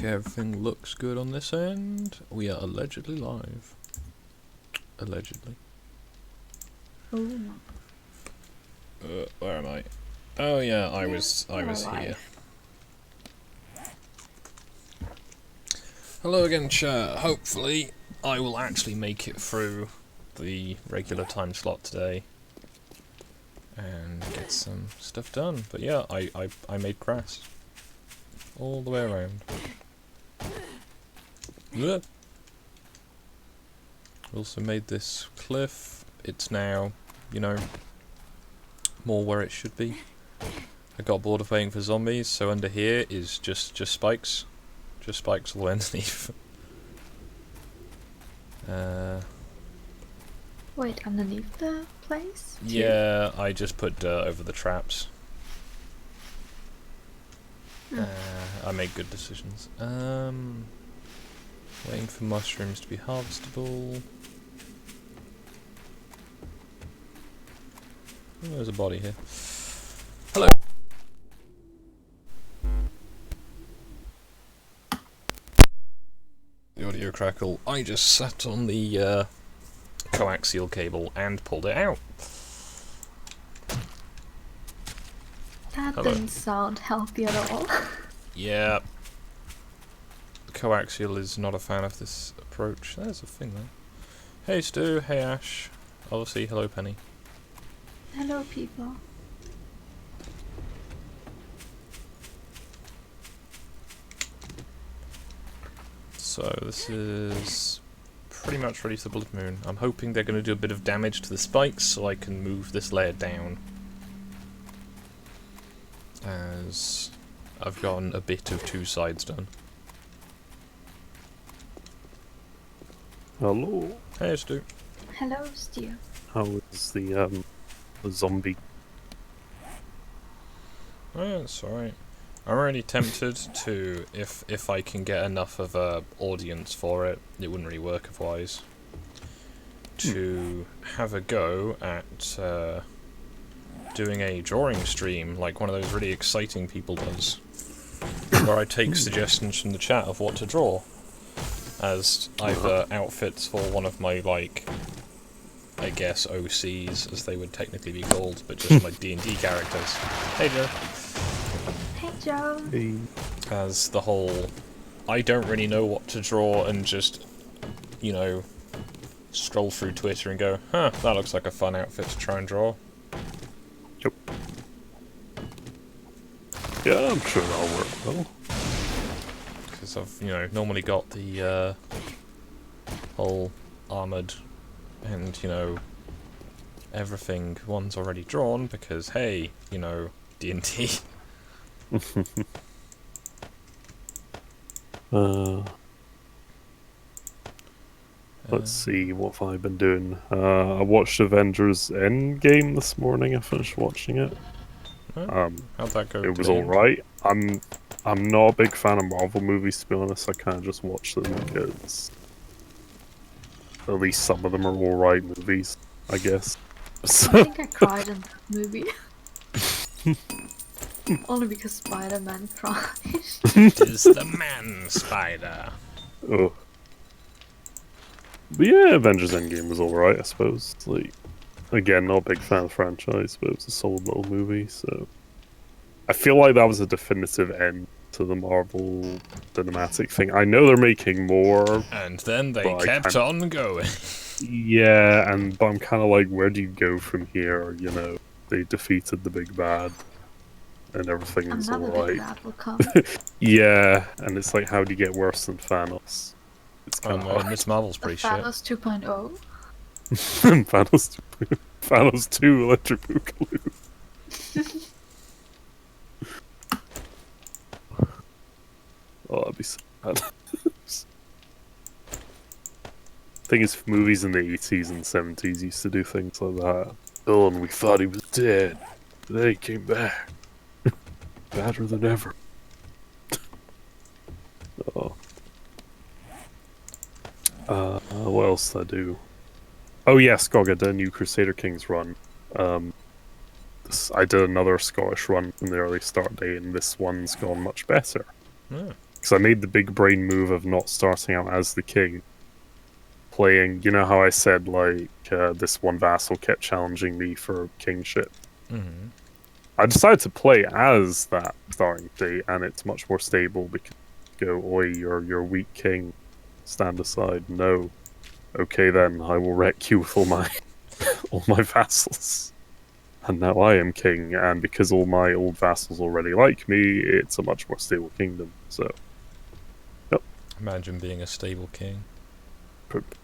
Okay, everything looks good on this end. We are allegedly live. Allegedly. Oh. Where am I? Oh yeah, I was here. Hello again, chat. Hopefully, I will actually make it through the regular time slot today and get some stuff done. But yeah, I made grass all the way around. Blech. Also made this cliff. It's now, you know, more where it should be. I got bored of waiting for zombies, so under here is just spikes. Just spikes all underneath. Wait, underneath the place? Yeah, I just put dirt over the traps. I make good decisions. Waiting for mushrooms to be harvestable. Oh, there's a body here. Hello! The audio crackle. I just sat on the coaxial cable and pulled it out. That Hello. didn't sound healthy at all. Yeah. Coaxial is not a fan of this approach. There's a thing there. Hey Stu, hey Ash. Obviously, hello Penny. Hello, people. So this is pretty much ready for the Bloodmoon. I'm hoping they're going to do a bit of damage to the spikes so I can move this layer down. As I've gotten a bit of two sides done. Hello. Hey Stu. Hello, Stu. How is the zombie? Oh, it's alright. I'm really tempted to, if I can get enough of a audience for it, it wouldn't really work otherwise, to have a go at doing a drawing stream, like one of those really exciting people does, where I take suggestions from the chat of what to draw, as either outfits for one of my, like, I guess OCs, as they would technically be called, but just my D&D characters. Hey Joe. Hey, Joe. Hey. As the whole, I don't really know what to draw, and just, you know, scroll through Twitter and go, huh, that looks like a fun outfit to try and draw. Yep. Yeah, I'm sure that'll work well. Because I've, you know, normally got the whole armoured and, you know, everything one's already drawn, because, hey, you know, D&D. Let's see, what have I been doing? I watched Avengers Endgame this morning. I finished watching it. How'd that go? It was alright. I'm not a big fan of Marvel movies, to be honest. I kind of just watch them because at least some of them are alright movies, I guess. I think I cried in that movie. Only because Spider-Man cried. It is the man spider. Oh. But yeah, Avengers Endgame was alright, I suppose. Like, again, not a big fan of the franchise, but it was a solid little movie, so... I feel like that was a definitive end to the Marvel cinematic thing. I know they're making more. And then they kept on going. Yeah, but I'm kind of like, where do you go from here? You know, they defeated the big bad, and everything's Another big alright. bad will come. Yeah, and it's like, how do you get worse than Thanos? It's kind of hard. Miss Marvel's pretty shit. Thanos 2.0. Thanos 2 Electric Boogaloo. Oh, that'd be so bad. Thing is, movies in the 80s and 70s used to do things like that. Oh, and we thought he was dead. But then he came back. Badder than ever. Oh. What else did I do? Oh yeah, Skog, I did a new Crusader Kings run. I did another Scottish run from the early start date, and this one's gone much better. Yeah. because I made the big brain move of not starting out as the king. Playing, you know how I said, like, this one vassal kept challenging me for kingship? Mm-hmm. I decided to play as that starting state, and it's much more stable because you go, oi, you're weak king, stand aside. No. Okay then, I will wreck you with all my all my vassals. And now I am king, and because all my old vassals already like me, it's a much more stable kingdom. So, yep. Imagine being a stable king.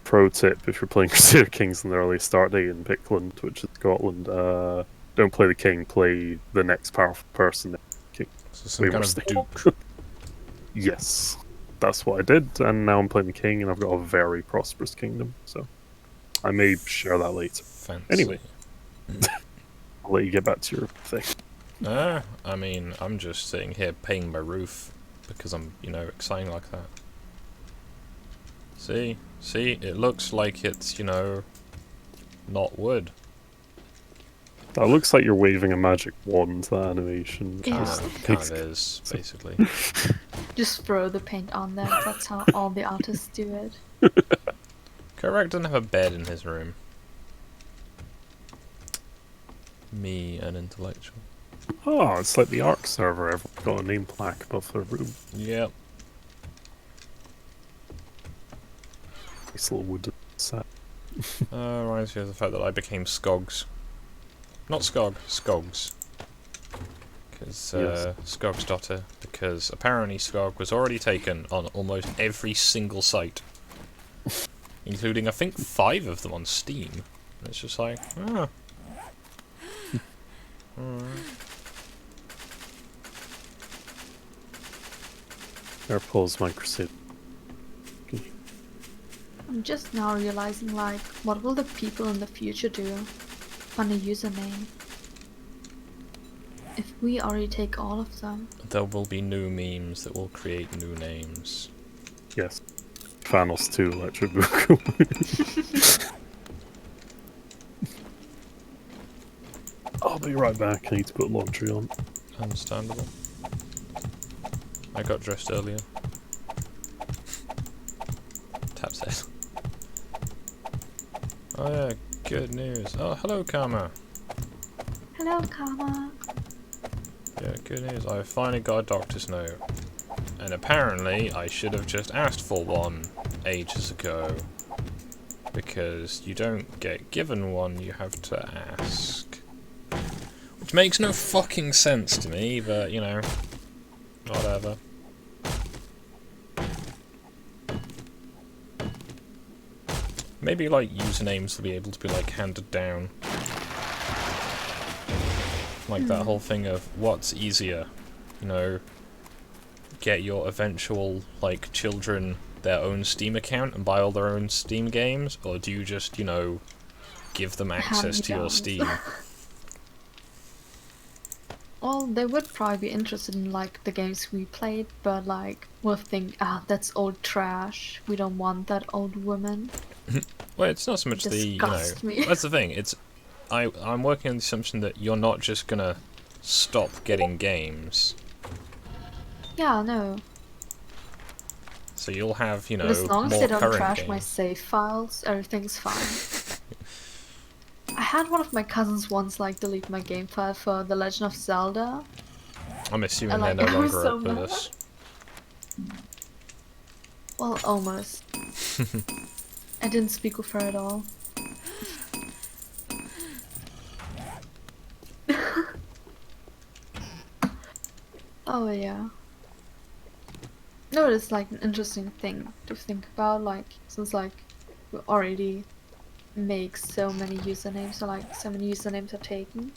Pro tip: if you're playing Crusader Kings in the early start date in Pickland, which is Scotland, don't play the king. Play the next powerful person. King. So some kind of stable. duke. Yes, that's what I did, and now I'm playing the king, and I've got a very prosperous kingdom. So, I may share that later. Fancy. Anyway. I'll let you get back to your thing. I mean, I'm just sitting here paying my roof because I'm, exciting like that. See, it looks like it's, not wood. That looks like you're waving a magic wand, that animation. Yes. It kind of is, basically. Just throw the paint on there. That's how all the artists do it. Correct doesn't have a bed in his room. Me, an intellectual. Oh, it's like the Ark server. Everyone's got a name plaque above their room. Yep. Nice little wooden set. Reminds me of the fact that I became Skogs. Not Skog, Skogs. Because, Yes. Skog's daughter. Because apparently Skog was already taken on almost every single site. Including, I think, 5 of them on Steam. And it's just like, ah. Alright. There pulls my Crusader. I'm just now realizing, like, what will the people in the future do on a username? If we already take all of them. There will be new memes that will create new names. Yes. Thanos 2 Electric Boogaloo. I'll be right back. I need to put laundry on. Understandable. I got dressed earlier. Tap said. Oh yeah, good news. Oh, hello Karma. Hello, Karma. Yeah, good news. I finally got a doctor's note. And apparently I should have just asked for one ages ago. Because you don't get given one, you have to ask. Which makes no fucking sense to me, but whatever. Maybe like usernames will be able to be like handed down. Like that whole thing of what's easier, get your eventual like children their own Steam account and buy all their own Steam games, or do you just, give them access to your Steam? Well, they would probably be interested in like the games we played, but like we'll think, that's old trash. We don't want that old woman. Well, it's not so much Disgust me. That's the thing. I'm working on the assumption that you're not just gonna stop getting games. Yeah, no. So you'll have, But as long as more they don't current trash games. my save files, everything's fine. I had one of my cousins once like delete my game file for The Legend of Zelda. I'm assuming I they're no I was longer so up with mad. us. Well, almost. I didn't speak with her at all. Oh yeah. No, it's like an interesting thing to think about, like, since like we already make so many usernames, or like so many usernames are taken.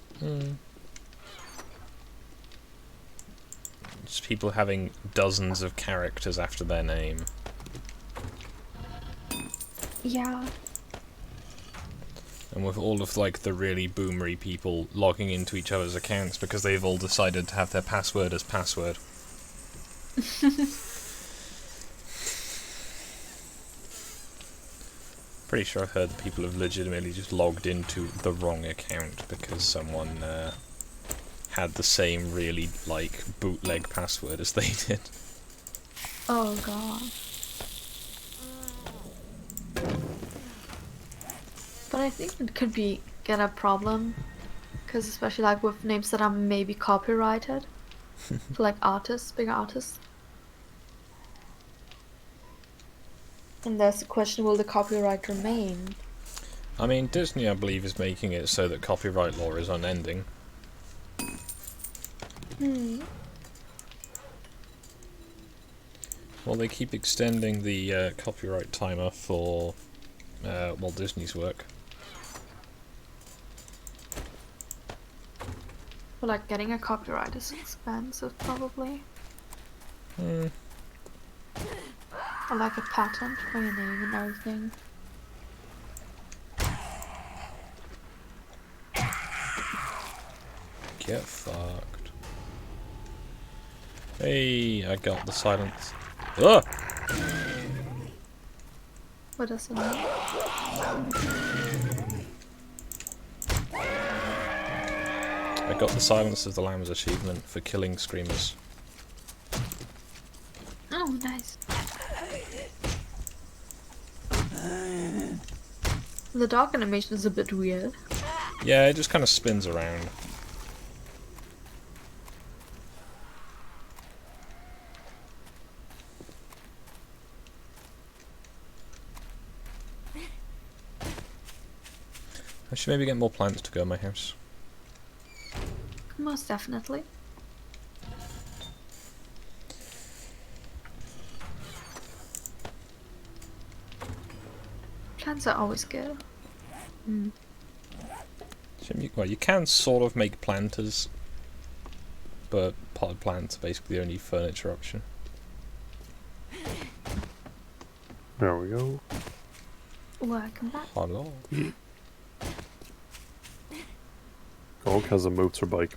Just people having dozens of characters after their name. Yeah. And with all of like the really boomery people logging into each other's accounts because they've all decided to have their password as password. Pretty sure I've heard that people have legitimately just logged into the wrong account because someone had the same really like bootleg password as they did. Oh god. But I think it could get a problem, because especially like with names that are maybe copyrighted for like artists, bigger artists. And there's the question: will the copyright remain? I mean, Disney, I believe, is making it so that copyright law is unending. Hmm. Well, they keep extending the copyright timer for Walt Disney's work. But like getting a copyright is expensive, probably. Hmm. Or like a patent for your name and everything. Get fucked. Hey, I got the silence. Ugh! What does it mean? I got the Silence of the Lambs achievement for killing screamers. Oh, nice. The dog animation is a bit weird. Yeah, it just kind of spins around. I should maybe get more plants to go in my house. Most definitely. Plants are always good. Mm. Well, you can sort of make planters, but potted plants are basically the only furniture option. There we go. Welcome back. Hello. Gog has a motorbike.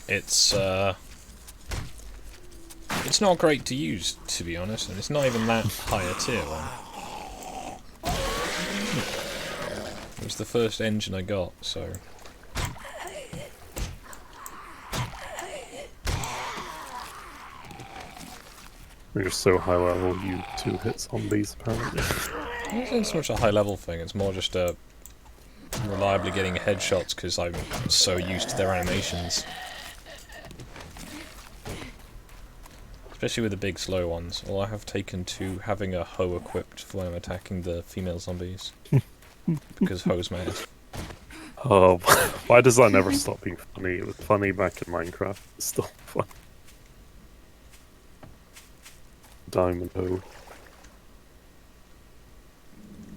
It's not great to use, to be honest, and it's not even that high a tier one. It was the first engine I got, so... You're so high level, you two-hit zombies, apparently. It isn't so much a high level thing, it's more just reliably getting headshots because I'm so used to their animations. Especially with the big slow ones. Well, I have taken to having a hoe equipped for when I'm attacking the female zombies. Because hoe's mad. Oh, why does that never stop being funny? It was funny back in Minecraft. It's still fun. Diamond hoe.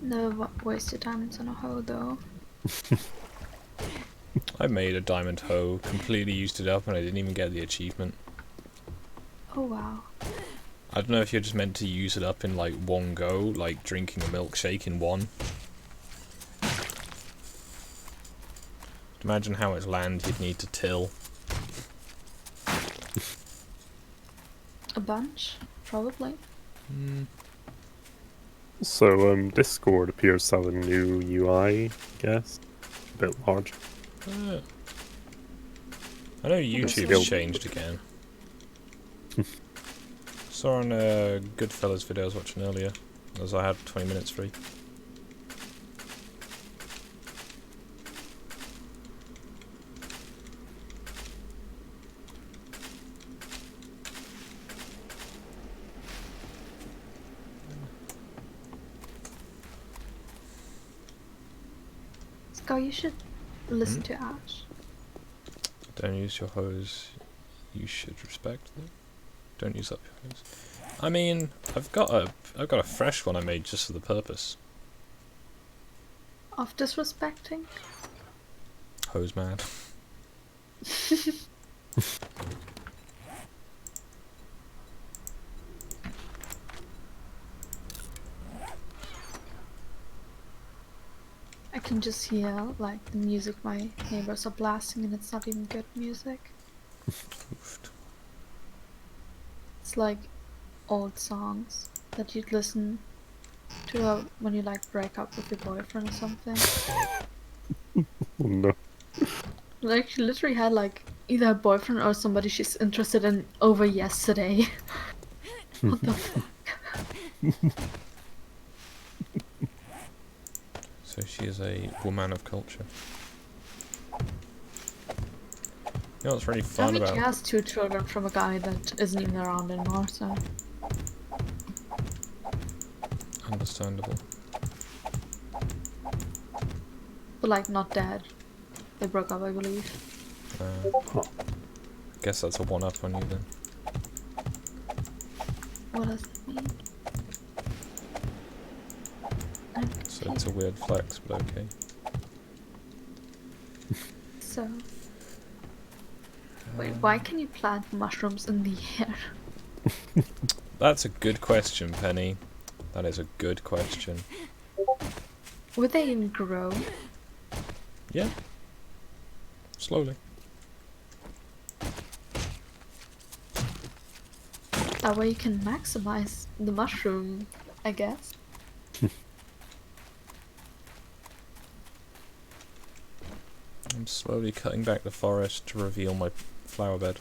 Never waste your diamonds on a hoe, though. I made a diamond hoe, completely used it up, and I didn't even get the achievement. Oh wow. I don't know if you're just meant to use it up in like one go, like drinking a milkshake in one. Imagine how much land you'd need to till. A bunch? Probably. So, Discord appears to have a new UI, I guess. A bit larger. I know YouTube's changed again. Saw on a Goodfellas video I was watching earlier, as I had 20 minutes free. Scar, you should listen to Ash. Don't use your hose. You should respect them. Don't use up your hose. I mean, I've got a fresh one I made just for the purpose. Of disrespecting? Hose mad. I can just hear like the music my neighbors are blasting and it's not even good music. Oofed. It's like old songs that you'd listen to when you like break up with your boyfriend or something. Oh no. Like she literally had like either a boyfriend or somebody she's interested in over yesterday. What the fuck? So she is a woman of culture. You know what's really I fun mean, about... she has 2 children from a guy that isn't even around anymore, so. Understandable. But like, not dead. They broke up, I believe. Huh. Guess that's a one-up on you then. What does that mean? So it's a weird flex, but okay. So. Wait, why can you plant mushrooms in the air? That's a good question, Penny. That is a good question. Would they even grow? Yeah. Slowly. That way you can maximize the mushroom, I guess. I'm slowly cutting back the forest to reveal my flower bed.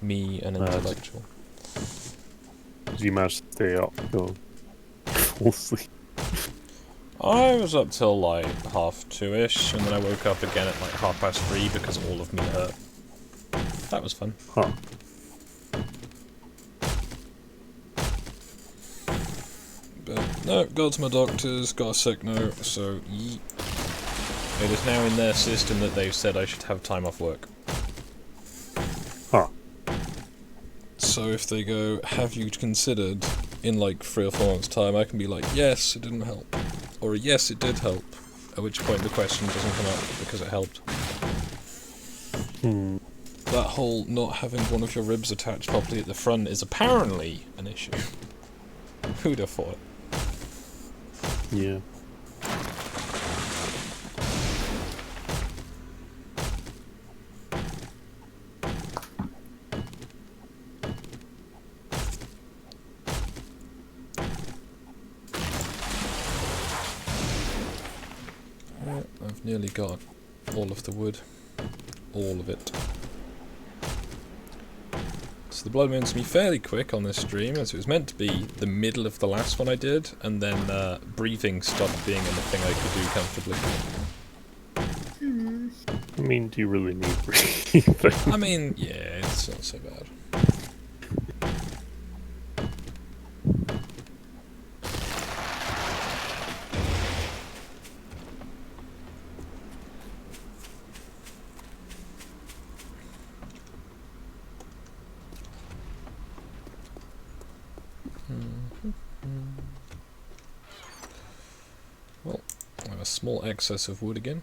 Me, an intellectual. Did you manage to stay up? Go full asleep. I was up till like 2:30ish, and then I woke up again at like 3:30 because all of me hurt. That was fun. Huh. But no, got to my doctors, got a sick note, so yeet. It is now in their system that they've said I should have time off work. Huh. So if they go, have you considered in like 3 or 4 months' time, I can be like, yes, it didn't help. Or yes, it did help. At which point the question doesn't come up because it helped. Hmm. That whole not having one of your ribs attached properly at the front is apparently an issue. Who'd have thought? Yeah. Right, I've nearly got all of the wood. All of it. So the blood moon's gonna be fairly quick on this stream, as it was meant to be the middle of the last one I did, and then breathing stopped being a thing I could do comfortably. Hmm. I mean, do you really need breathing? I mean, yeah, it's not so bad. Well, I have a small excess of wood again.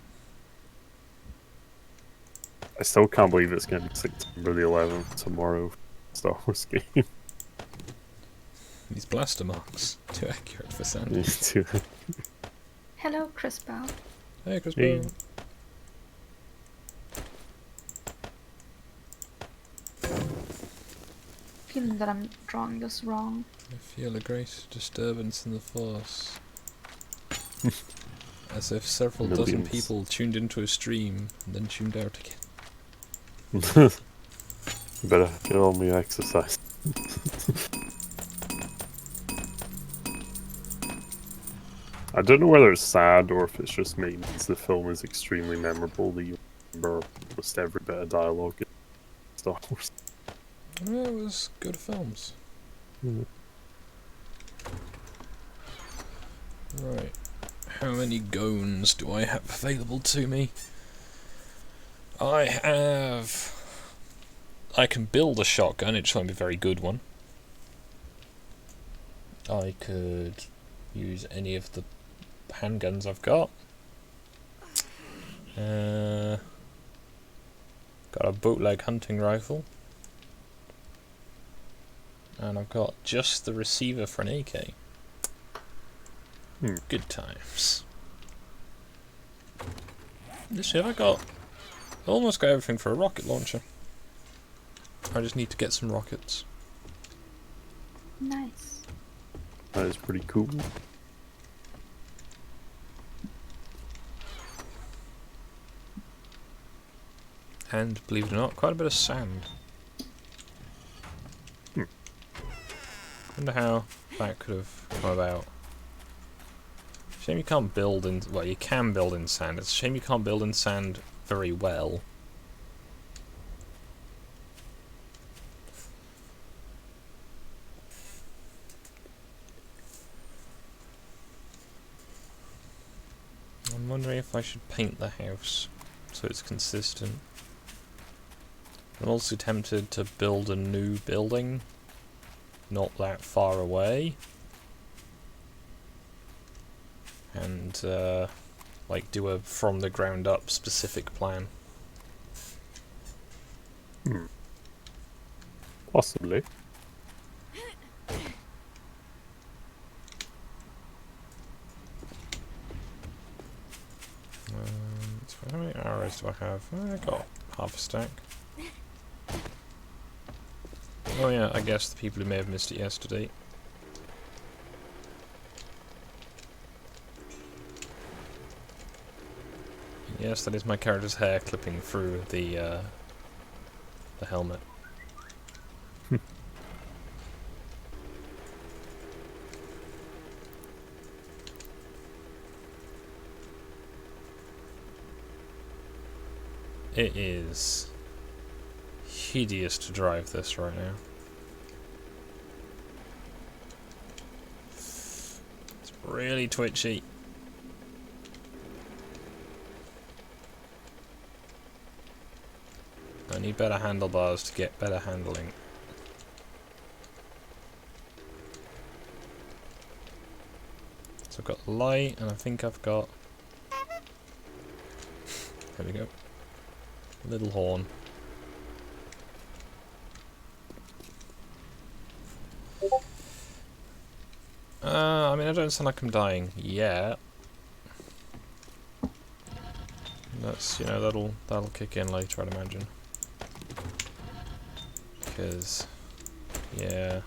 I still can't believe it's going to be September the 11th tomorrow. Star Wars game. These blaster marks. Too accurate for Sandy. Me too. Hello, Chris Bow. Hey, Chris Hey. Bow. Feeling that I'm drawing this wrong. I feel a great disturbance in the force. As if several dozen Millions. people tuned into a stream and then tuned out again. Better get on me exercise. I don't know whether it's sad or if it's just me, because the film is extremely memorable that you remember almost every bit of dialogue in Star Wars. Well, it was good films. Mm. Right. How many gones do I have available to me? I can build a shotgun, it just won't be a very good one. I could use any of the handguns I've got. Got a bootleg hunting rifle. And I've got just the receiver for an AK. Good times. Let's see, I almost got everything for a rocket launcher. I just need to get some rockets. Nice. That is pretty cool. And, believe it or not, quite a bit of sand. Wonder how that could have come about. Shame you can't build in... Well, you can build in sand. It's a shame you can't build in sand very well. I'm wondering if I should paint the house so it's consistent. I'm also tempted to build a new building not that far away. And like do a from the ground up specific plan. Possibly. So how many arrows do I have? I got half a stack. Oh yeah, I guess the people who may have missed it yesterday. Yes, that is my character's hair clipping through the helmet. It is hideous to drive this right now. It's really twitchy. I need better handlebars to get better handling. So I've got light, and I think I've got... There we go. Little horn. I mean, I don't sound like I'm dying yet. That's, you know, that'll kick in later, I'd imagine. Because, yeah,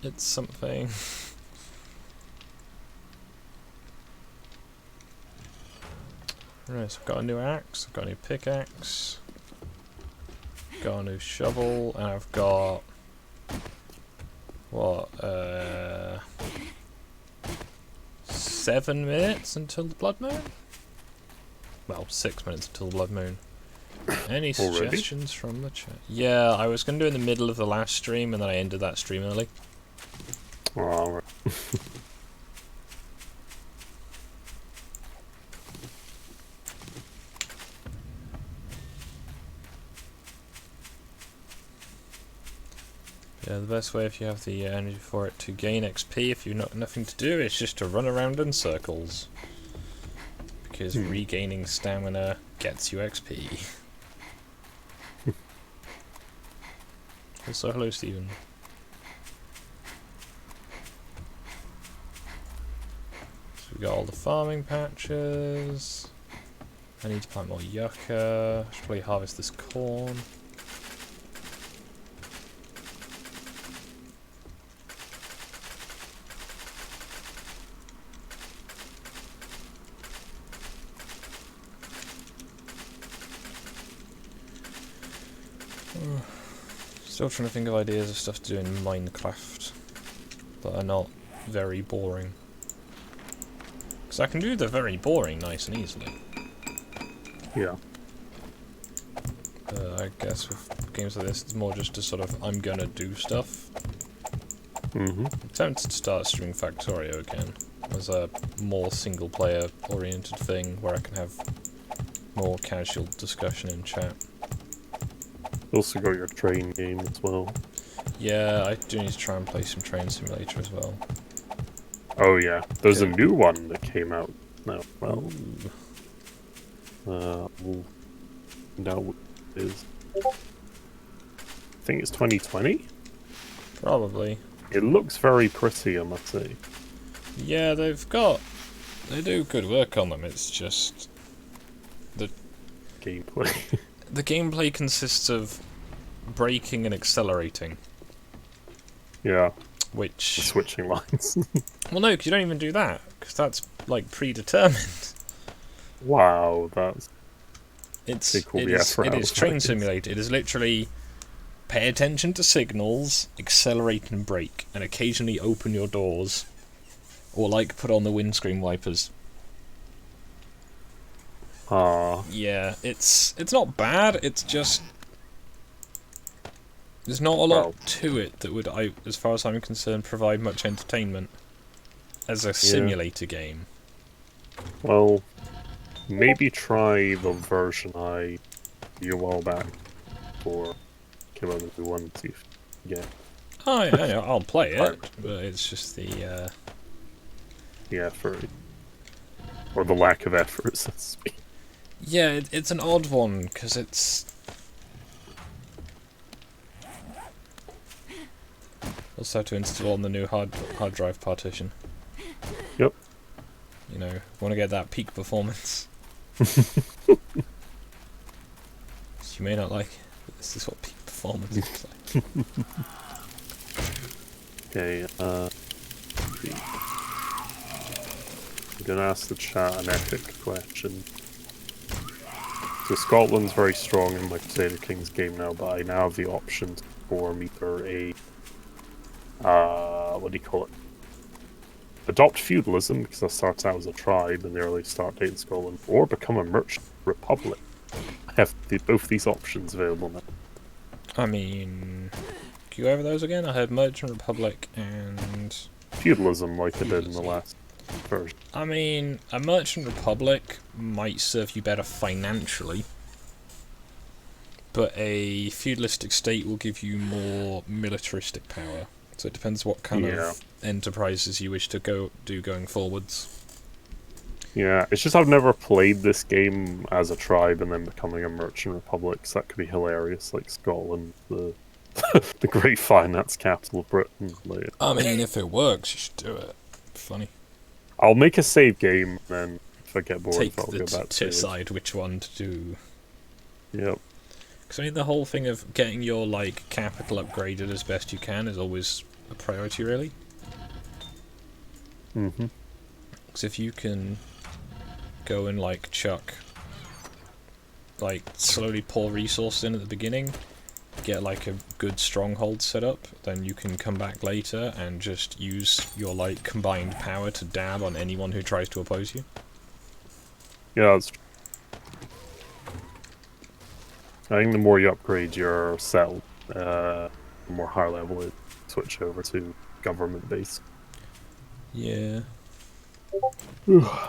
it's something. Right, so I've got a new axe, I've got a new pickaxe, got a new shovel, and I've got what, 7 minutes until the blood moon? Well, 6 minutes until the blood moon. Any suggestions from the chat? Yeah, I was going to do it in the middle of the last stream, and then I ended that stream early. Oh, right. Yeah, the best way if you have the energy for it to gain XP, if you've got nothing to do, is just to run around in circles. Because regaining stamina gets you XP. Also, hello Stephen. So we got all the farming patches. I need to plant more yucca. I should probably harvest this corn. Still trying to think of ideas of stuff to do in Minecraft that are not very boring. Because I can do the very boring nice and easily. Yeah. I guess with games like this, it's more just to sort of, I'm gonna do stuff. Mm-hmm. I'm tempted to start streaming Factorio again as a more single player oriented thing where I can have more casual discussion in chat. Also got your train game as well. Yeah, I do need to try and play some Train Simulator as well. Oh yeah, there's a new one that came out now. Well, we'll know what it is. I think it's 2020. Probably. It looks very pretty, I must say. Yeah, they do good work on them. It's just the Gameplay. the gameplay consists of braking and accelerating. Yeah. Which... The switching lines. Well, no, because you don't even do that, because that's, like, predetermined. Wow, that's... It They call the is effort Train out. Simulator. It is literally Pay attention to signals, accelerate and brake, and occasionally open your doors. Or, like, put on the windscreen wipers. Yeah, it's not bad, it's just... There's not a lot to it that would, as far as I'm concerned, provide much entertainment as a simulator game. Well, maybe try the version I viewed a while back for came out with the one to get. Oh yeah, I'll play it, but it's just the effort or the lack of effort, so to speak. Yeah, it's an odd one because it's. Also have to install on the new hard drive partition. Yep. You know, want to get that peak performance. You may not like it, but this is what peak performance looks like. Okay, I'm gonna ask the chat an epic question. So Scotland's very strong in my Crusader Kings game now, but I now have the option to form either a what do you call it? Adopt feudalism, because that starts out as a tribe in the early start date in Scotland, or become a merchant republic. I have both these options available now. I mean, can you go over those again? I had Merchant Republic and... Feudalism, like I did in the last version. I mean, a Merchant Republic might serve you better financially, but a feudalistic state will give you more militaristic power. So it depends what kind of enterprises you wish to do going forwards. Yeah, it's just I've never played this game as a tribe and then becoming a merchant republic, so that could be hilarious, like Scotland, the the great finance capital of Britain. Like, I mean, if it works, you should do it. Funny. I'll make a save game, and then if I get bored, Take I'll go back to decide which one to do. Yep. Because I mean, the whole thing of getting your like capital upgraded as best you can is always a priority, really. Mhm. Because if you can go and like chuck, like slowly pour resources in at the beginning, get like a good stronghold set up, then you can come back later and just use your like combined power to dab on anyone who tries to oppose you. Yeah, that's true. I think the more you upgrade your cell, the more high level it switch over to government base. Yeah.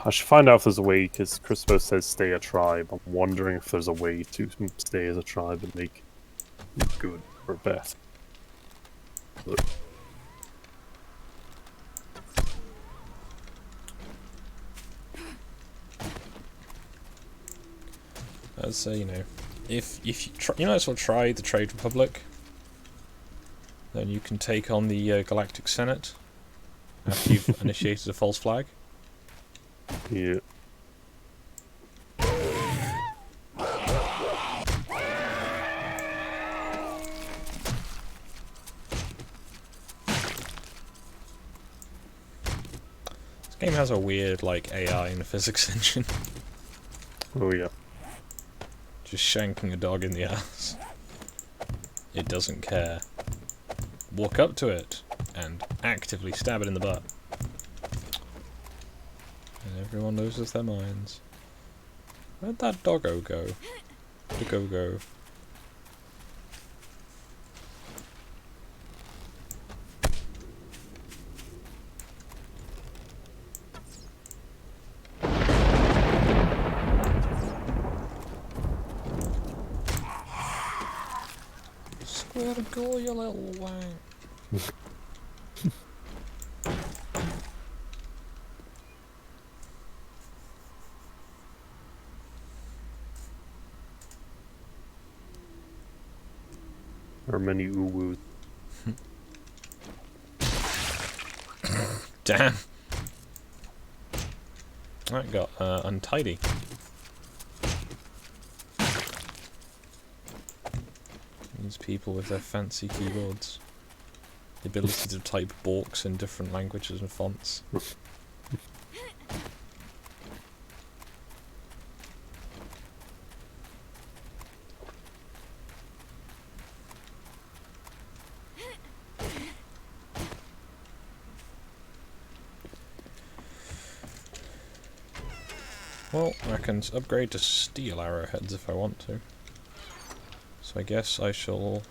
I should find out if there's a way, because Crispo says stay a tribe. I'm wondering if there's a way to stay as a tribe and make good or best. But I'd say, you know, if you try, you might as well try the Trade Republic. Then you can take on the Galactic Senate after you've initiated a false flag. yeah. This game has a weird, like, AI and physics engine. Oh yeah. Just shanking a dog in the ass. It doesn't care. Walk up to it and actively stab it in the butt. And everyone loses their minds. Where'd that doggo go? The go-go. Square to go, you little wank. There are many uwus. Damn. That got untidy. These people with their fancy keyboards. The ability to type borks in different languages and fonts. Well, I can upgrade to steel arrowheads if I want to. So I guess I shall...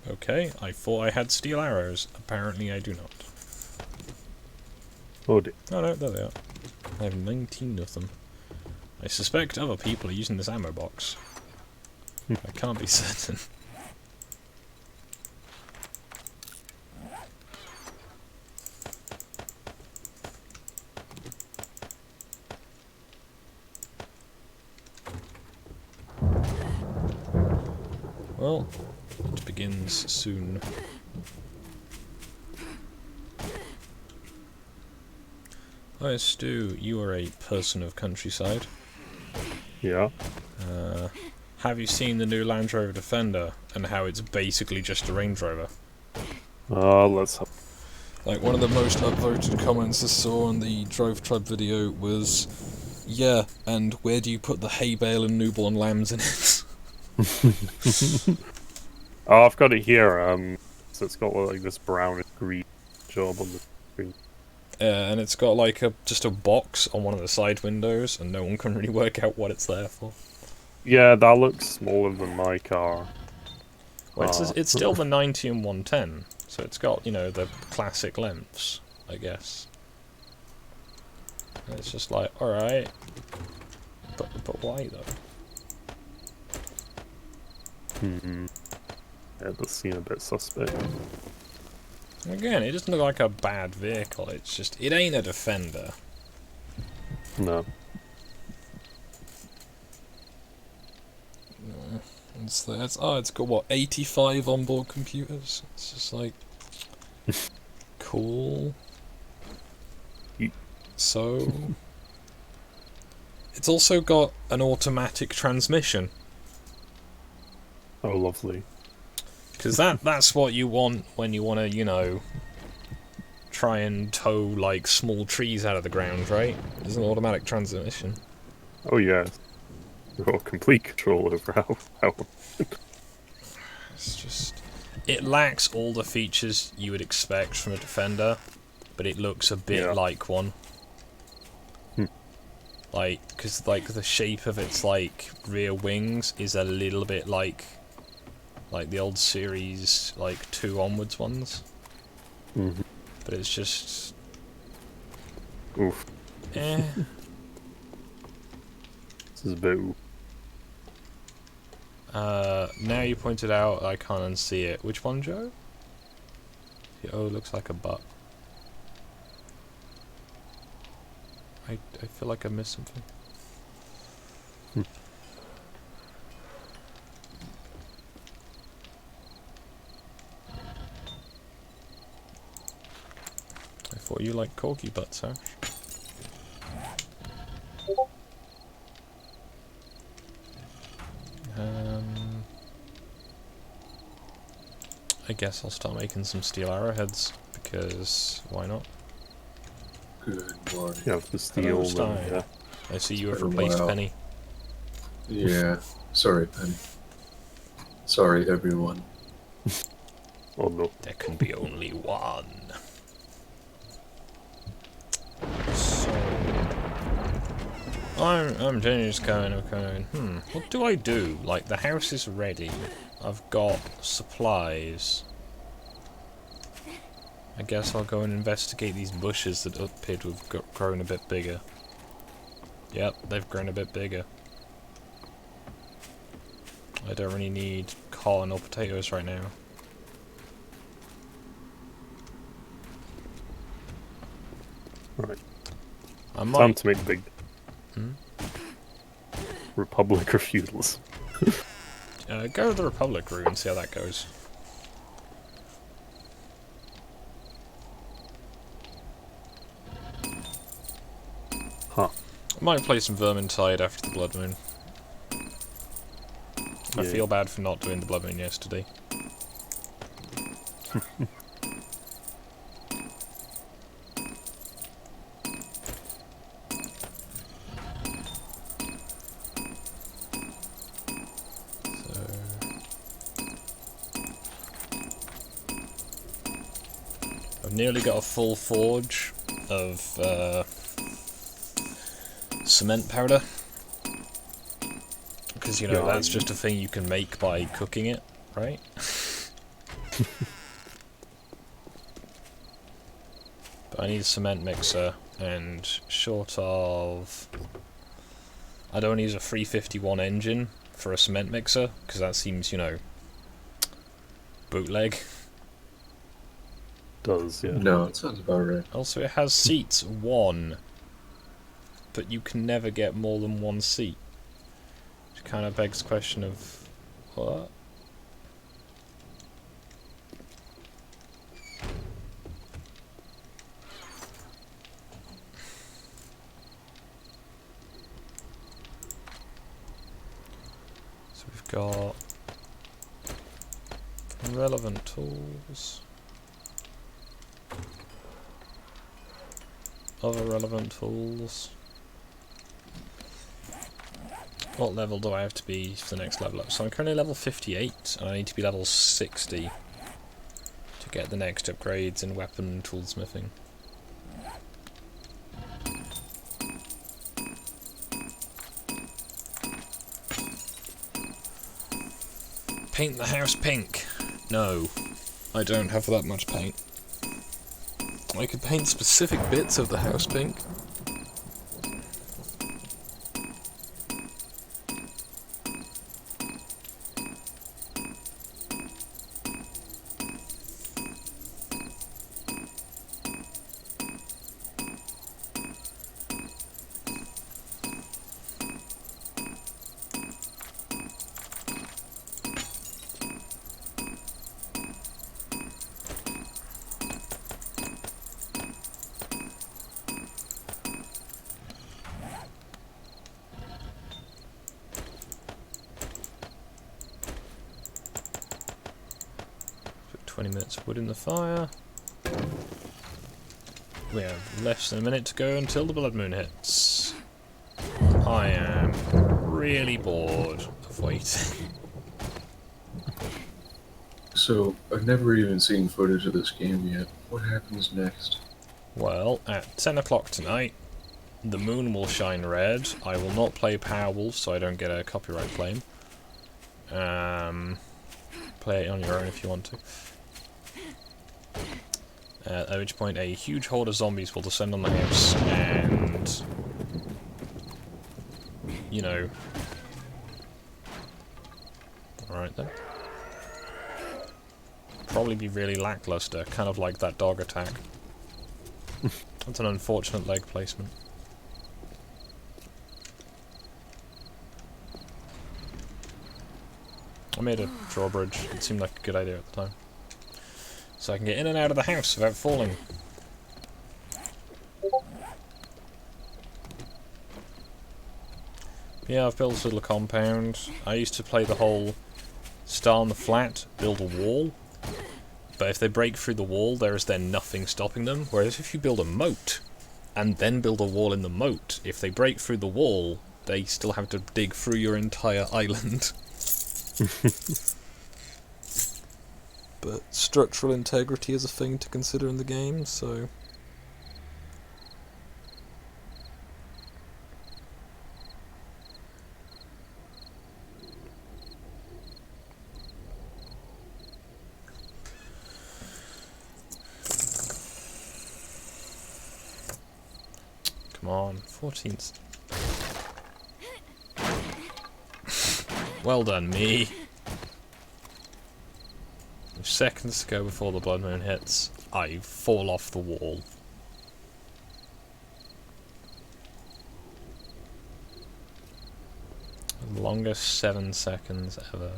Okay, I thought I had steel arrows. Apparently I do not. Oh dear. Oh no, there they are. I have 19 of them. I suspect other people are using this ammo box. I can't be certain. Well, it begins soon. Oh, Stu, you are a person of countryside. Yeah. Have you seen the new Land Rover Defender and how it's basically just a Range Rover? Let's have... Like, one of the most upvoted comments I saw on the Drove Tribe video was, yeah, and where do you put the hay bale and newborn lambs in it? Oh, I've got it here. So it's got like this brownish green job on the screen. And it's got like just a box on one of the side windows, and no one can really work out what it's there for. Yeah, that looks smaller than my car. Well, it's still the 90 and 110, so it's got, you know, the classic lengths, I guess. And it's just like, alright, but why though? Yeah, it does seem a bit suspect. Again, it doesn't look like a bad vehicle, it's just, it ain't a Defender. No. It's got what, 85 onboard computers? It's just like, cool. So, it's also got an automatic transmission. Oh, lovely. Because that's what you want when you want to, you know, try and tow, like, small trees out of the ground, right? There's an automatic transmission. Oh, yeah. You've got complete control over how... It's just... It lacks all the features you would expect from a Defender, but it looks a bit like one. Like, because, like, the shape of its, like, rear wings is a little bit like the old series, like, 2 onwards ones. But it's just... Oof. Eh. This is a bit... Now you pointed out, I can't unsee it. Which one, Joe? Oh, it looks like a butt. I feel like I missed something. I thought you liked corgi butts, Ash. I guess I'll start making some steel arrowheads, because why not? Good morning. You have the steel. Hello, Stein. Yeah. I see you It's have been a replaced while. Penny. Yeah, sorry, Penny. Sorry, everyone. Oh no. There can be only one. So I'm just going, what do I do? Like, the house is ready. I've got supplies. I guess I'll go and investigate these bushes that appear to have grown a bit bigger. Yep, they've grown a bit bigger. I don't really need corn or potatoes right now. Alright. I Time might... to make the big... Republic or feudalism. Go to the Republic route and see how that goes. Huh. I might play some Vermintide after the Bloodmoon. I Yeah. feel bad for not doing the Bloodmoon yesterday. I've nearly got a full forge of cement powder. Because, you know, Yeah, that's just a thing you can make by cooking it, right? But I need a cement mixer, and short of... I don't use a 351 engine for a cement mixer, because that seems, you know, bootleg. Does, yeah. No, it sounds about right. Also, it has seats, 1. But you can never get more than 1 seat. Which kind of begs the question of... What? So we've got... relevant tools. Other relevant tools. What level do I have to be for the next level up? So I'm currently level 58, and I need to be level 60 to get the next upgrades in weapon and toolsmithing. Paint the house pink. No, I don't have that much paint. I could paint specific bits of the house pink. Put 20 minutes of wood in the fire. We have less than a minute to go until the Bloodmoon hits. I am really bored of waiting. So, I've never even seen footage of this game yet. What happens next? Well, at 10 o'clock tonight, the moon will shine red. I will not play Powerwolf, so I don't get a copyright claim. Play it on your own if you want to. At which point a huge horde of zombies will descend on the house and... you know... Alright then. Probably be really lackluster, kind of like that dog attack. That's an unfortunate leg placement. I made a drawbridge. It seemed like a good idea at the time. So I can get in and out of the house without falling. Yeah, I've built this little compound. I used to play the whole start on the flat, build a wall. But if they break through the wall, there is then nothing stopping them. Whereas if you build a moat, and then build a wall in the moat, if they break through the wall, they still have to dig through your entire island. But structural integrity is a thing to consider in the game, so... Come on, 14th. Well done, me. Seconds to go before the Bloodmoon hits, I fall off the wall. The longest 7 seconds ever.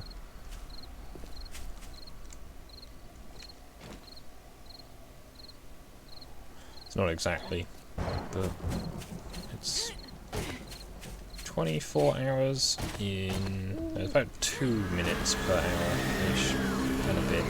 It's not exactly, but it's 24 hours in... It's about 2 minutes per hour-ish, and a bit.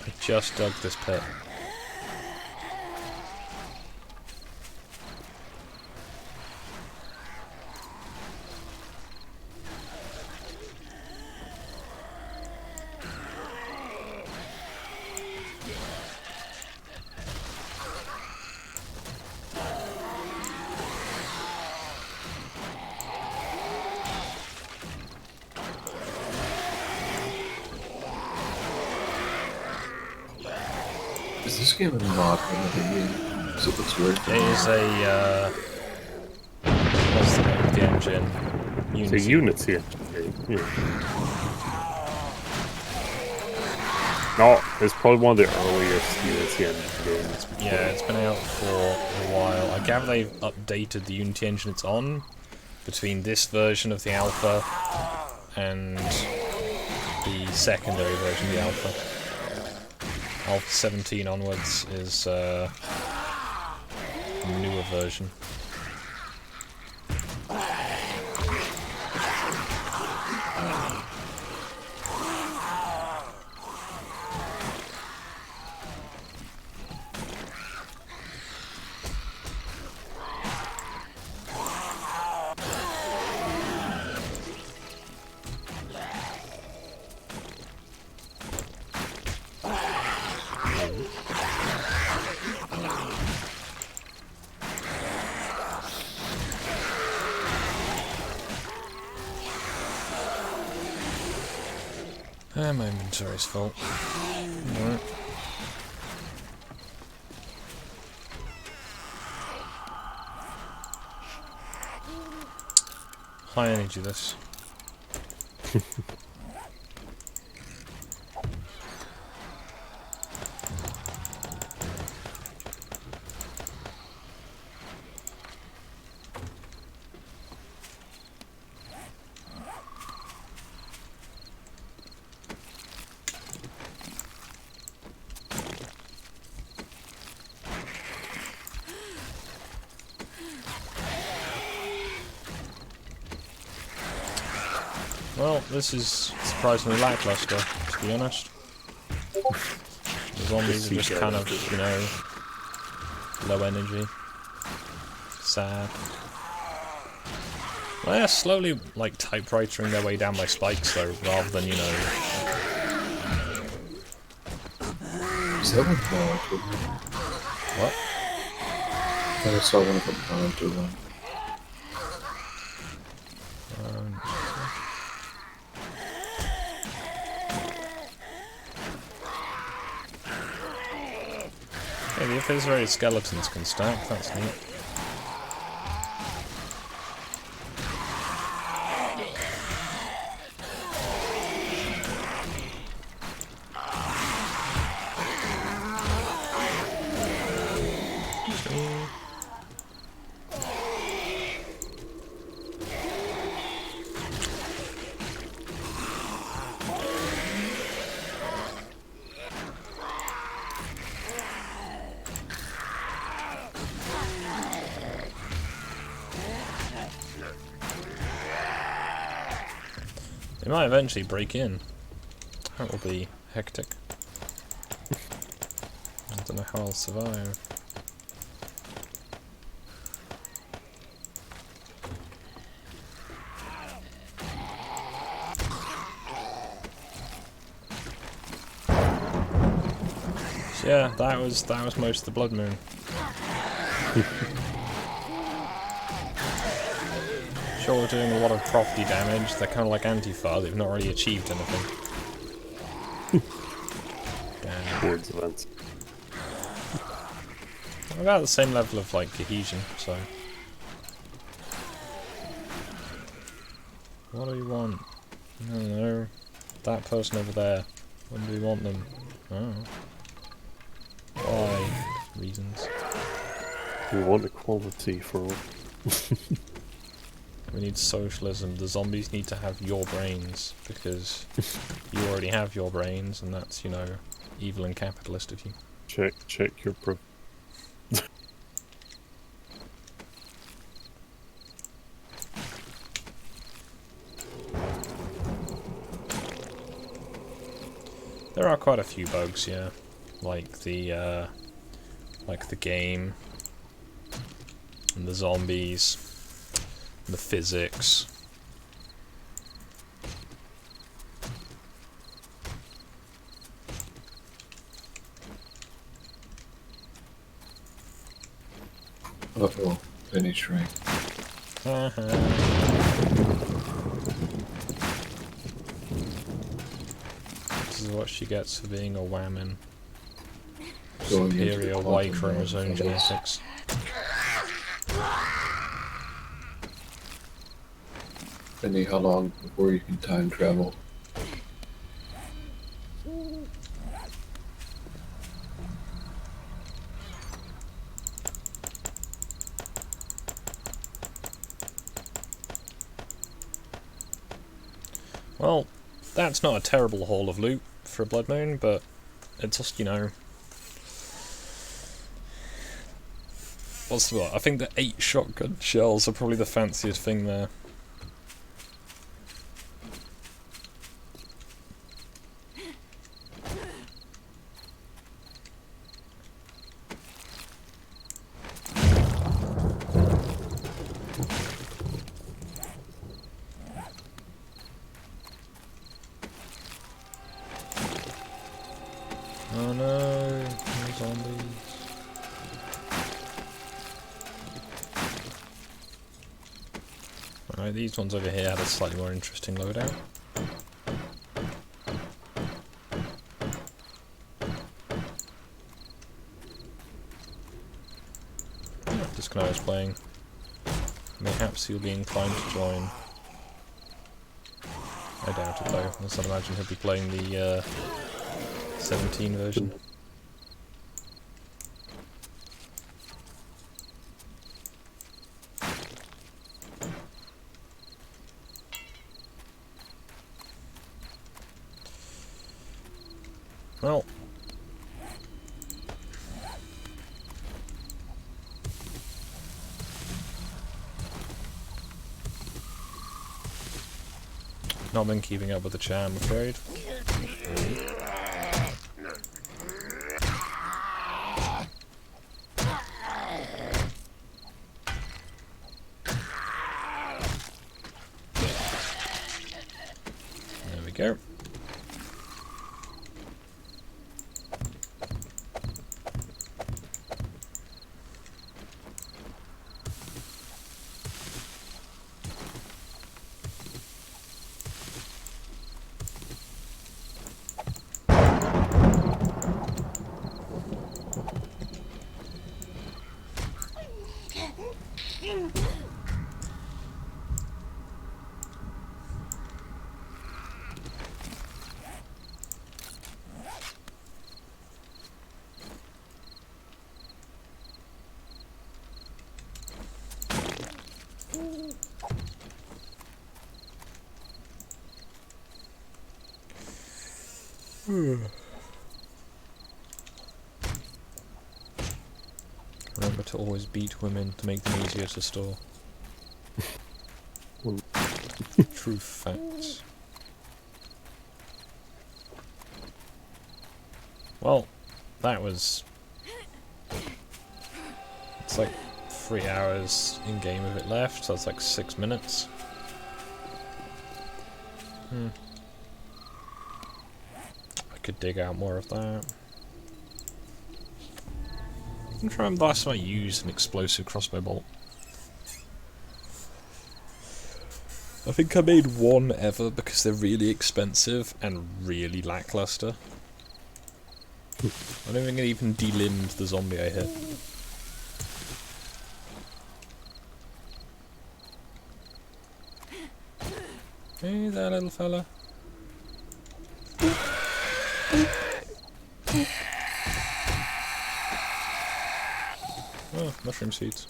I just dug this pit. game a mod for another game? Because it looks weird. It is a, what's the name of the engine? It's a Unity engine. Yeah. No, it's probably one of the earliest Unity engine games. Yeah, it's been out for a while. I gather they've updated the Unity engine it's on between this version of the alpha and the secondary version of the alpha. Alpha 17 onwards is a newer version. My inventory's full. Alright. High energy this. Well, this is surprisingly lackluster, to be honest. The zombies are just kind of, you know, low energy. Sad. Well, they're slowly, like, typewritering their way down my spikes, though, rather than, you know... Is that one mod? What? I thought I saw one of them mod to one. Yeah, the eviscerated skeletons can stack, that's neat. They might eventually break in. That will be hectic. I don't know how I'll survive. So yeah, that was most of the Bloodmoon. Sure, we're doing a lot of property damage. They're kind of like Antifa. They've not really achieved anything. Towards events. About the same level of like cohesion. So, what do we want? I don't know. That person over there. When do we want them? Oh. Why? Reasons. We want equality for all. We need socialism. The zombies need to have your brains, because you already have your brains, and that's, you know, evil and capitalist of you. Check your pro. There are quite a few bugs, yeah. Like the game, and the zombies, and the physics. Uh-oh, penny shrink. This is what she gets for being a whammon. going into the superior Y quantum chromosome realm from us. genetics. Depending how long before you can time travel. Well, that's not a terrible haul of loot for a Bloodmoon, but it's just, you know... What's the what? I think the 8 shotgun shells are probably the fanciest thing there. Oh no, more zombies. Alright, these ones over here had a slightly more interesting loadout. Just when I was playing. Mayhaps he'll be inclined to join. I doubt it though, unless I'd imagine he'll be playing the 17 version. Well, not been keeping up with the chat, I'm afraid. There we go. Remember to always beat women to make them easier to store. True facts. Well, that was... It's like 3 hours in game of it left, so that's like 6 minutes. I could dig out more of that. I'm trying to remember the last time I used an explosive crossbow bolt. I think I made one ever because they're really expensive and really lackluster. I don't think it even delimbed the zombie I hit. Hey there, little fella. Oh, mushroom seeds.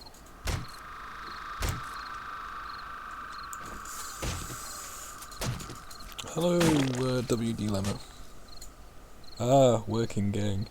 Hello, WD Lemon. Ah, working gang.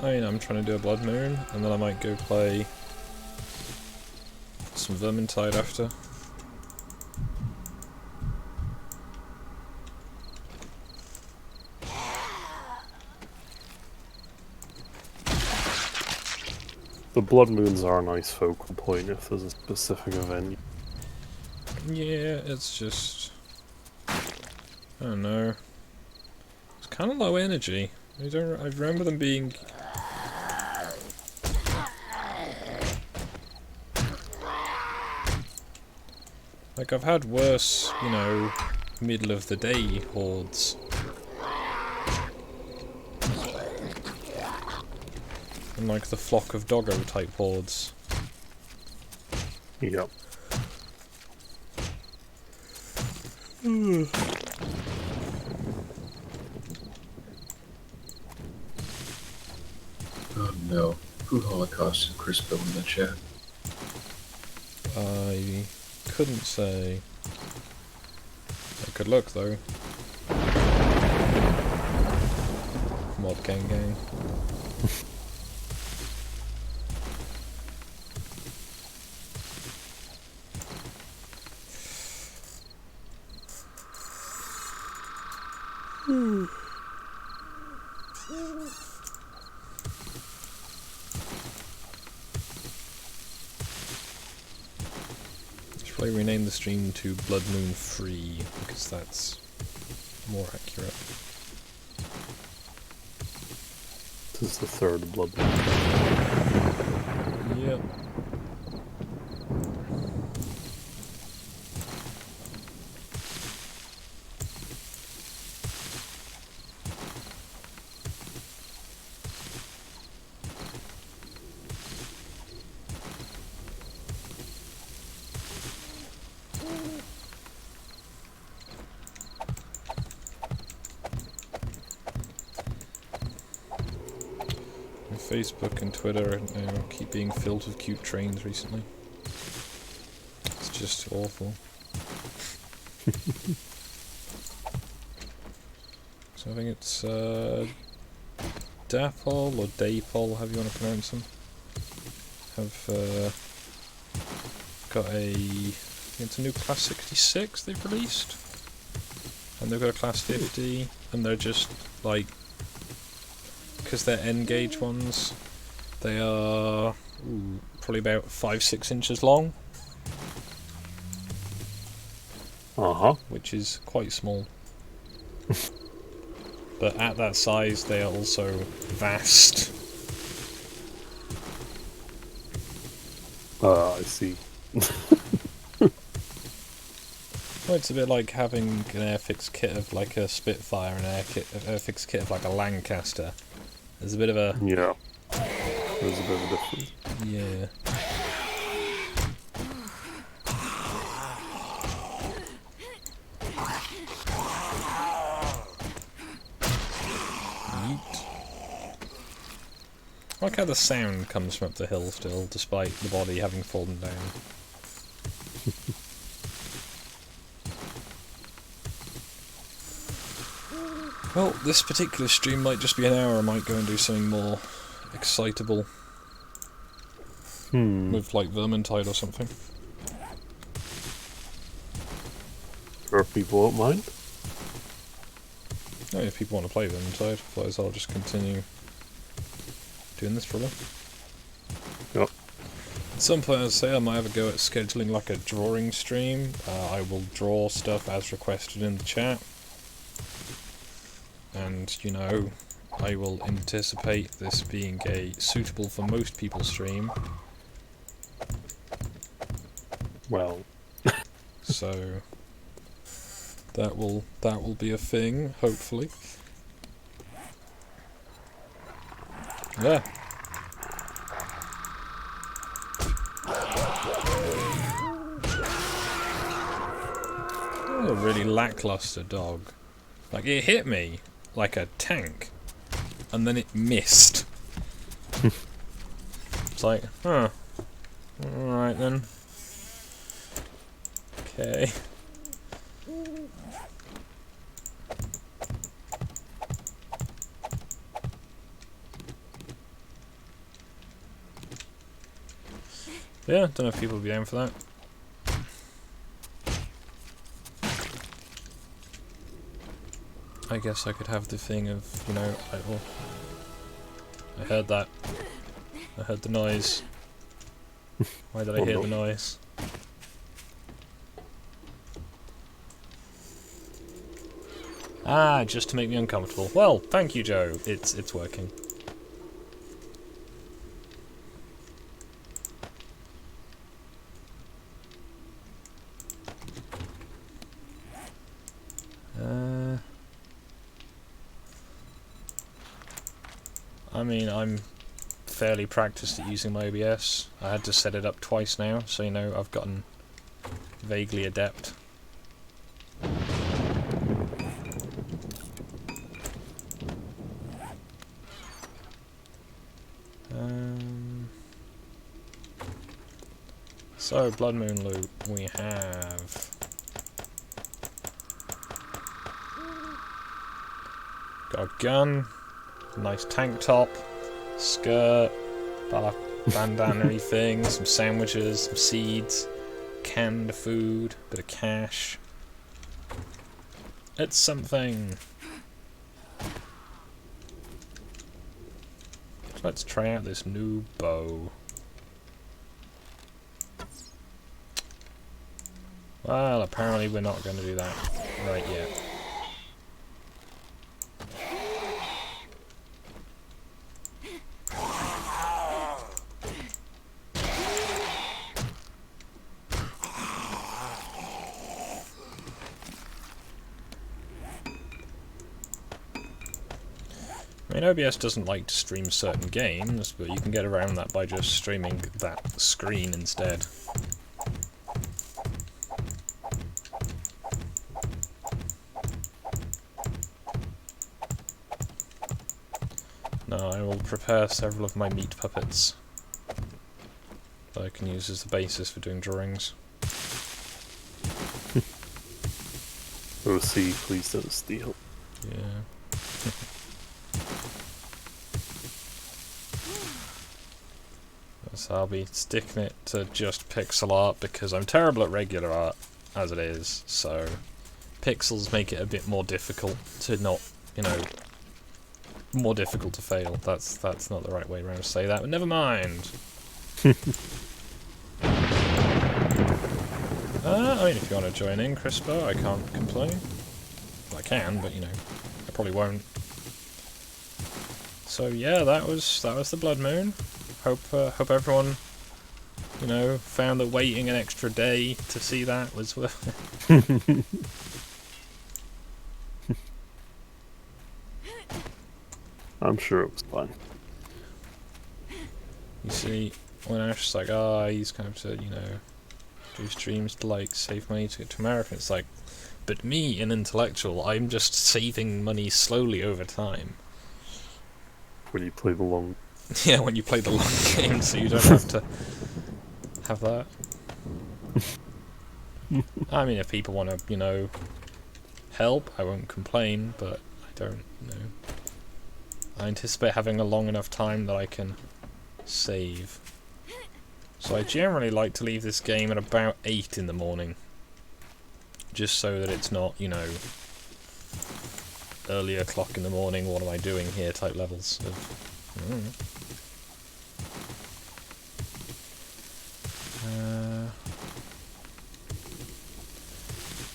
I mean, I'm trying to do a Bloodmoon, and then I might go play some Vermintide after. The blood moons are a nice focal point if there's a specific event. Yeah, it's just... I don't know. It's kind of low energy. I remember them being... Like, I've had worse, you know, middle of the day hordes. And like the flock of doggo type hordes. Yep. Oh no. Who holocausted Crispin in the chat? I couldn't say. I could look though. Mod gang gang. Should probably rename the stream to Bloodmoon Free, because that's more accurate. This is the third blood moon. Yep. Facebook and Twitter keep being filled with cute trains recently. It's just awful. So I think it's Dapol or Dapol, however you want to pronounce them. Have got it's a new class 66 they've released, and they've got a class 50, and they're just like, because they're N-gauge ones, they are probably about 5-6 inches long. Which is quite small. But at that size, they are also vast. I see. Well, it's a bit like having an airfix kit of like a Spitfire and an airfix kit of like a Lancaster. There's a bit of a... Yeah. There's a bit of a difference. Yeah. Yeet. I like how the sound comes from up the hill still, despite the body having fallen down. Well, this particular stream might just be an hour. I might go and do something more excitable. With, like, Vermintide or something. Sure, people won't mind. Oh, if people want to play Vermintide, otherwise I'll just continue doing this probably. Yep. At some point, I'd say I might have a go at scheduling like a drawing stream. I will draw stuff as requested in the chat. And, you know, I will anticipate this being a suitable for most people stream. Well. So that will be a thing, hopefully. Yeah. A really lackluster dog. Like, it hit me like a tank, and then it missed. It's like, huh. Alright then. Okay. Yeah, don't know if people will be down for that. I guess I could have the thing of, you know, I heard that. I heard the noise. Why did I hear the noise? Ah, just to make me uncomfortable. Well, thank you, Joe. It's working. I mean, I'm fairly practiced at using my OBS. I had to set it up twice now, so you know, I've gotten vaguely adept. So, Bloodmoon loot, we have... got a gun, nice tank top, skirt, bandana thing, some sandwiches, some seeds, canned food, bit of cash. It's something. So let's try out this new bow. Well, apparently we're not going to do that right yet. I mean, OBS doesn't like to stream certain games, but you can get around that by just streaming that screen instead. Now I will prepare several of my meat puppets that I can use as the basis for doing drawings. OC, please don't steal. Yeah. So I'll be sticking it to just pixel art because I'm terrible at regular art as it is, so pixels make it a bit more difficult to not, you know, more difficult to fail. That's not the right way around to say that, but never mind. I mean, if you want to join in, Crispo, I can't complain. Well, I can, but you know, I probably won't. So yeah, that was the Bloodmoon. Hope everyone, you know, found that waiting an extra day to see that was worth it. I'm sure it was fun. You see, when Ash's like, ah, he's kind of to, you know, do streams to like save money to get to America. It's like, but me, an intellectual, I'm just saving money slowly over time. When you play the long... Yeah, when you play the long game, so you don't have to have that. I mean, if people want to, you know, help, I won't complain, but I don't, you know. I anticipate having a long enough time that I can save. So I generally like to leave this game at about 8 in the morning. Just so that it's not, you know, early o'clock in the morning, what am I doing here type levels of...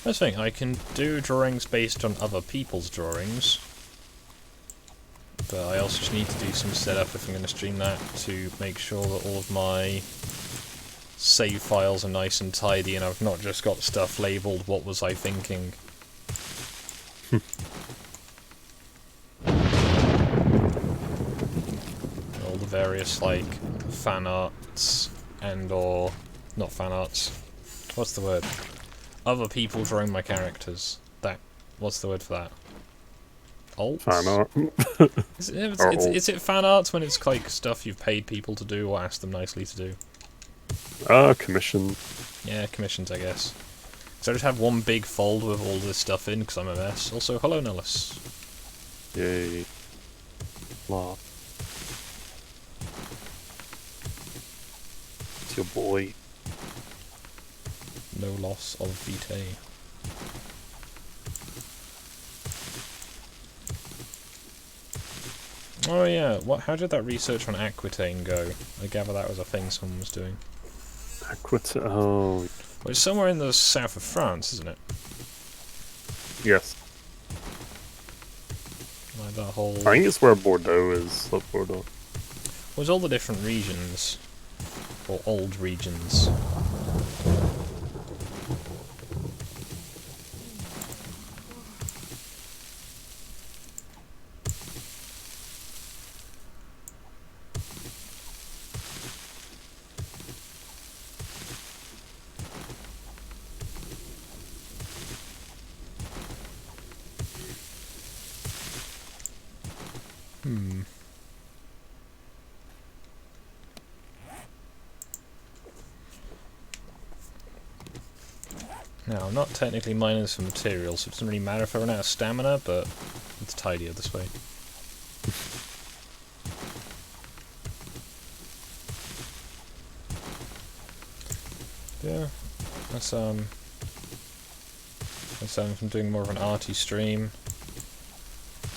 First thing, I can do drawings based on other people's drawings. But I also just need to do some setup if I'm going to stream that to make sure that all of my save files are nice and tidy and I've not just got stuff labelled what was I thinking. All the various like fan arts and or not fan arts. What's the word? Other people drawing my characters. That what's the word for that? Alts? Fan art. Is it fan arts when it's like stuff you've paid people to do or asked them nicely to do? Commission. Yeah, commissions, I guess. So I just have one big folder with all this stuff in because I'm a mess. Also, hello, Nellis. Yay. Blah. That's your boy. No loss of vitae. Oh yeah, how did that research on Aquitaine go? I gather that was a thing someone was doing. Oh, Well, it's somewhere in the south of France, isn't it? yes. Like that whole... I think it's where Bordeaux is. Like Bordeaux. Was all the different regions, or old regions. Now, I'm not technically mining this for materials, so it doesn't really matter if I run out of stamina, but it's tidier this way. Yeah, that's from doing more of an arty stream.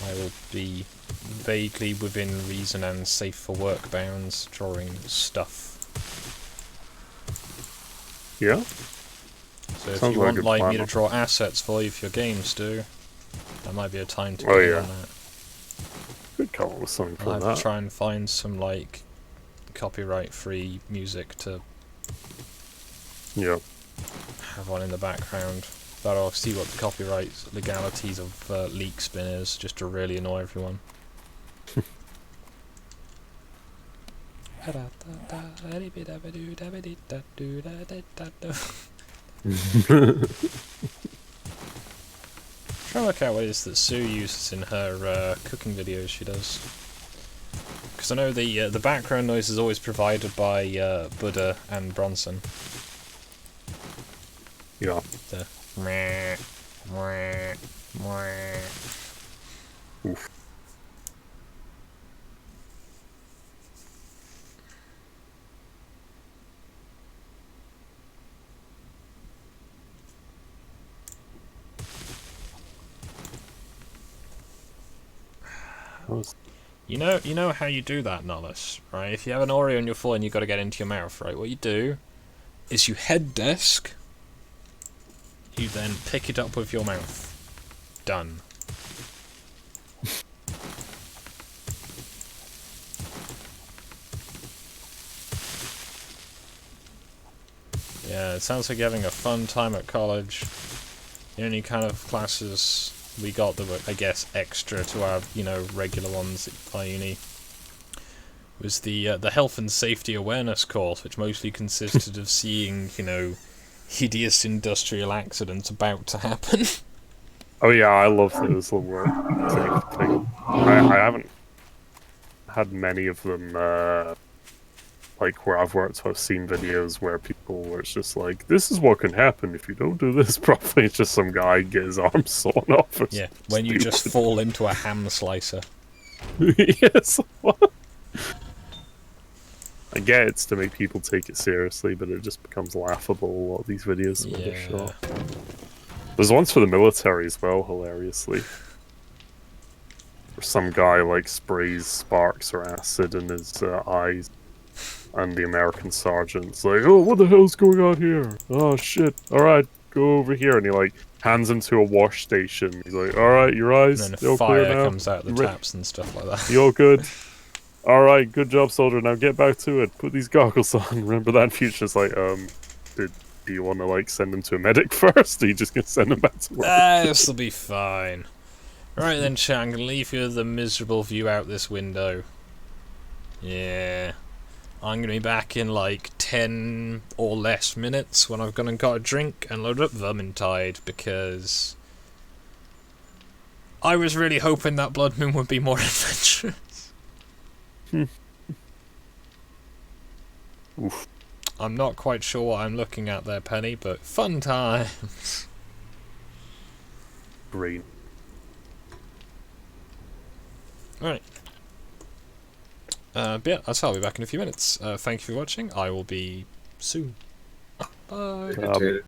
I will be vaguely within reason and safe for work bounds, drawing stuff. Yeah? So if Sounds you like a want good like me plan. to draw assets for you for your games, do that might be a time to Oh, get in yeah. on that. Could come up with something I'll for have that. to try and find some like copyright-free music to Yeah. have on in the background. But I'll see what the copyright legalities of leak spin is, just to really annoy everyone. Try to work out what it is that Sue uses in her cooking videos she does. Because I know the background noise is always provided by Buddha and Bronson. Yeah. The meh, meh, meh. Oof. You know how you do that, Nollis, right? If you have an Oreo on your foot and you've got to get into your mouth, right? What you do is you head desk, you then pick it up with your mouth. Done. Yeah, it sounds like you're having a fun time at college. The only kind of classes we got that were, I guess, extra to our, regular ones at our uni was the health and safety awareness course, which mostly consisted of seeing, hideous industrial accidents about to happen. Oh yeah, I love those little safe things. I haven't had many of them, like where I've worked, so I've seen videos where it's just like, this is what can happen if you don't do this properly. It's just some guy get his arm sawn off. Yeah, when you just fall into a ham slicer. Yes. What? I get it's to make people take it seriously, but it just becomes laughable, a lot of these videos when they're shot. There's ones for the military as well, hilariously. Where some guy, sprays sparks or acid in his eyes. And the American sergeant's like, oh, what the hell's going on here? Oh, shit. Alright, go over here. And he, hands him to a wash station. He's like, alright, your eyes, And then they all fire clear now? comes out the taps and stuff like that. You all good? Alright, good job, soldier. Now get back to it. Put these goggles on. Remember that in future. It's like, do you want to, send him to a medic first? Or are you just going to send him back to work? This'll be fine. Right then, chat, I'm going to leave you with the miserable view out this window. Yeah. I'm going to be back in 10 or less minutes when I've gone and got a drink and loaded up Vermintide, because I was really hoping that Bloodmoon would be more adventurous. Oof. I'm not quite sure what I'm looking at there, Penny, but fun times. Great. Alright. But yeah, that's how I'll be back in a few minutes. Thank you for watching. I will be soon. Bye. Potato.